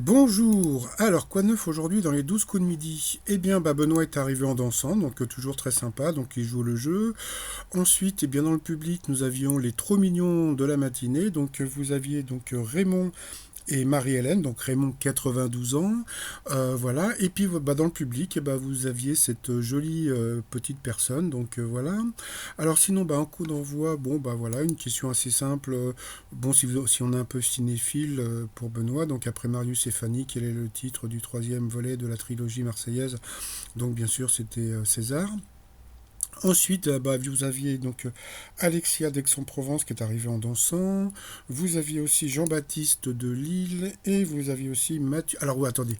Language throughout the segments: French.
Bonjour, alors quoi de neuf aujourd'hui dans les 12 coups de midi? Eh bien Benoît est arrivé en dansant, donc toujours très sympa, donc il joue le jeu. Ensuite, eh bien dans le public, nous avions les trop mignons de la matinée, donc vous aviez donc Raymond et Marie-Hélène, donc Raymond 92 ans, voilà. Et puis dans le public, eh ben, vous aviez cette jolie petite personne, donc voilà. Alors sinon, un coup d'envoi, bon voilà, une question assez simple. Bon, si on est un peu cinéphile pour Benoît, donc après Marius et Fanny, quel est le titre du troisième volet de la trilogie marseillaise? Donc bien sûr, c'était César. Ensuite, vous aviez donc Alexia d'Aix-en-Provence qui est arrivée en dansant. Vous aviez aussi Jean-Baptiste de Lille et vous aviez aussi Mathieu. Alors, oui, attendez.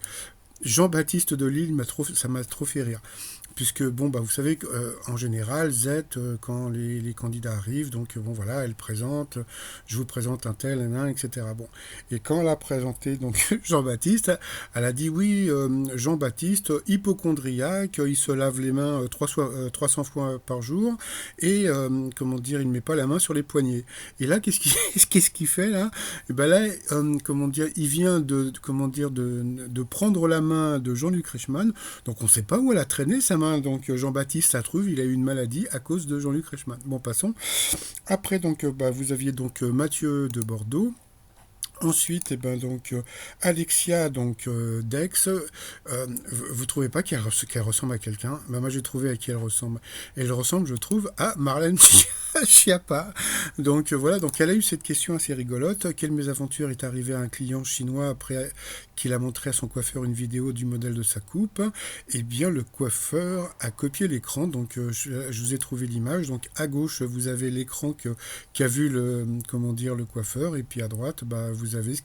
Jean-Baptiste de Lille, ça m'a trop fait rire. Puisque, vous savez qu'en général, Z, quand les candidats arrivent, donc bon, voilà, elle présente, je vous présente un tel, un, etc. Bon. Et quand elle a présenté donc Jean-Baptiste, elle a dit oui, Jean-Baptiste, hypochondriaque, il se lave les mains 300 fois par jour, et comment dire, il ne met pas la main sur les poignets. Et là, qu'est-ce qu'il fait là? Et ben là, comment dire, il vient de prendre la main de Jean-Luc Reichmann, donc on ne sait pas où elle a traîné sa main. Donc Jean-Baptiste, ça trouve, il a eu une maladie à cause de Jean-Luc Reichmann. Bon, passons. Après, donc, vous aviez donc Mathieu de Bordeaux. Ensuite, Alexia donc d'Aix, vous trouvez pas qu'elle ressemble à quelqu'un? Moi j'ai trouvé à qui elle ressemble. Elle ressemble, je trouve, à Marlène Schiappa. Donc voilà, donc elle a eu cette question assez rigolote. Quelle mésaventure est arrivée à un client chinois après qu'il a montré à son coiffeur une vidéo du modèle de sa coupe? Eh bien, le coiffeur a copié l'écran. Donc je vous ai trouvé l'image. Donc à gauche, vous avez l'écran qu'a vu le coiffeur, et puis à droite, vous avez ce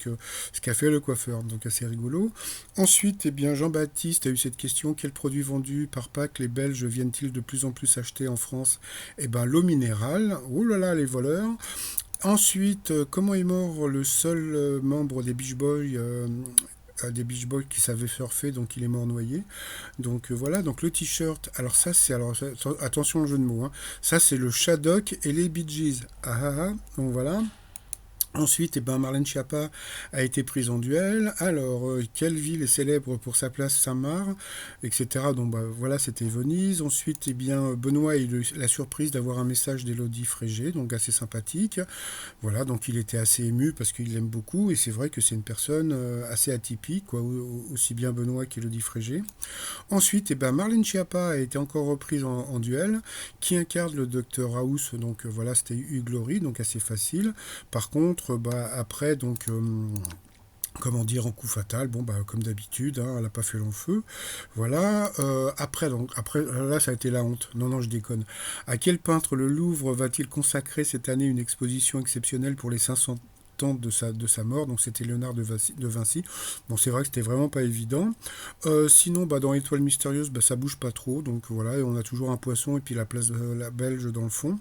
qu'a fait le coiffeur. Donc assez rigolo. Ensuite, eh bien, Jean-Baptiste a eu cette question: quels produits vendus par Pâques les Belges viennent-ils de plus en plus acheter en France? Eh ben, l'eau minérale. Oh là là, les voleurs. Ensuite, comment est mort le seul membre des Beach Boys qui savait surfer, donc il est mort noyé. Donc voilà, donc le t-shirt, attention au jeu de mots, hein. Ça c'est le Shadok et les Bee Gees. Donc voilà. Ensuite, Marlène Schiappa a été prise en duel. Alors, quelle ville est célèbre pour sa place Saint-Marc, etc. Donc, voilà, c'était Venise. Ensuite, Benoît a eu la surprise d'avoir un message d'Élodie Frégé, donc assez sympathique. Voilà, donc il était assez ému parce qu'il l'aime beaucoup, et c'est vrai que c'est une personne assez atypique, quoi, aussi bien Benoît qu'Élodie Frégé. Ensuite, Marlène Schiappa a été encore reprise en duel. Qui incarne le docteur House? Donc voilà, c'était Hugh Laurie, donc assez facile. Par contre, après, donc comment dire, en coup fatal, comme d'habitude, hein, elle n'a pas fait long feu. Voilà. Après, là, ça a été la honte. Non, non, je déconne. À quel peintre le Louvre va-t-il consacrer cette année une exposition exceptionnelle pour les 500 ans de sa mort? Donc c'était Léonard de Vinci. Bon, c'est vrai que c'était vraiment pas évident. Sinon, dans Étoile mystérieuse, ça bouge pas trop. Donc voilà, et on a toujours un poisson et puis la place de la Belge dans le fond.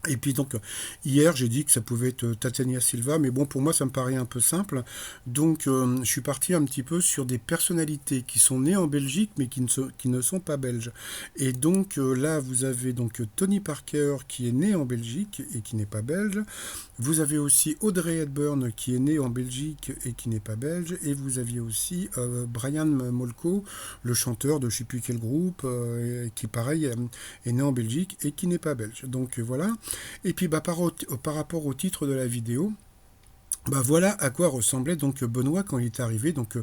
Et puis donc, hier, j'ai dit que ça pouvait être Tatiana Silva, mais bon, pour moi, ça me paraît un peu simple. Donc, je suis parti un petit peu sur des personnalités qui sont nées en Belgique, mais qui ne sont pas belges. Et donc, là, vous avez donc Tony Parker, qui est né en Belgique et qui n'est pas belge. Vous avez aussi Audrey Hepburn, qui est née en Belgique et qui n'est pas belge. Et vous aviez aussi Brian Molko, le chanteur de je ne sais plus quel groupe, qui, pareil, est né en Belgique et qui n'est pas belge. Donc, voilà. Et puis par rapport au titre de la vidéo, voilà à quoi ressemblait donc Benoît quand il est arrivé. Donc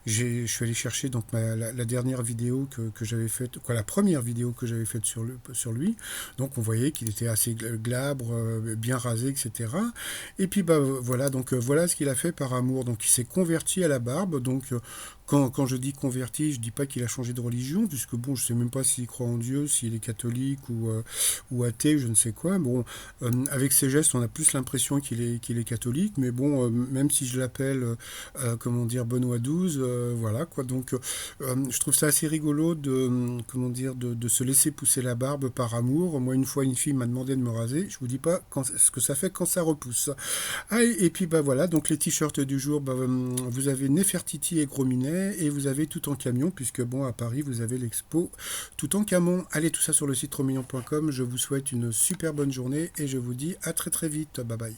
je suis allé chercher donc la dernière vidéo que j'avais faite, quoi, la première vidéo que j'avais faite sur lui. Donc on voyait qu'il était assez glabre, bien rasé, etc. Et puis voilà, donc voilà ce qu'il a fait par amour. Donc il s'est converti à la barbe. Donc quand je dis converti, je dis pas qu'il a changé de religion, puisque bon, je sais même pas s'il croit en Dieu, s'il est catholique ou athée, je ne sais quoi. Bon, avec ses gestes, on a plus l'impression qu'il est catholique, mais bon, même si je l'appelle, comment dire, Benoît XII, voilà quoi. Donc, je trouve ça assez rigolo comment dire, de se laisser pousser la barbe par amour. Moi, une fois, une fille m'a demandé de me raser. Je vous dis pas ce que ça fait quand ça repousse. Ah, et puis voilà, donc les t-shirts du jour, vous avez Nefertiti et Gros Minet, et vous avez Tout en camion, puisque bon, à Paris, vous avez l'expo Tout en camion. Allez, tout ça sur le site romignon.com. Je vous souhaite une super bonne journée et je vous dis à très très vite. Bye bye.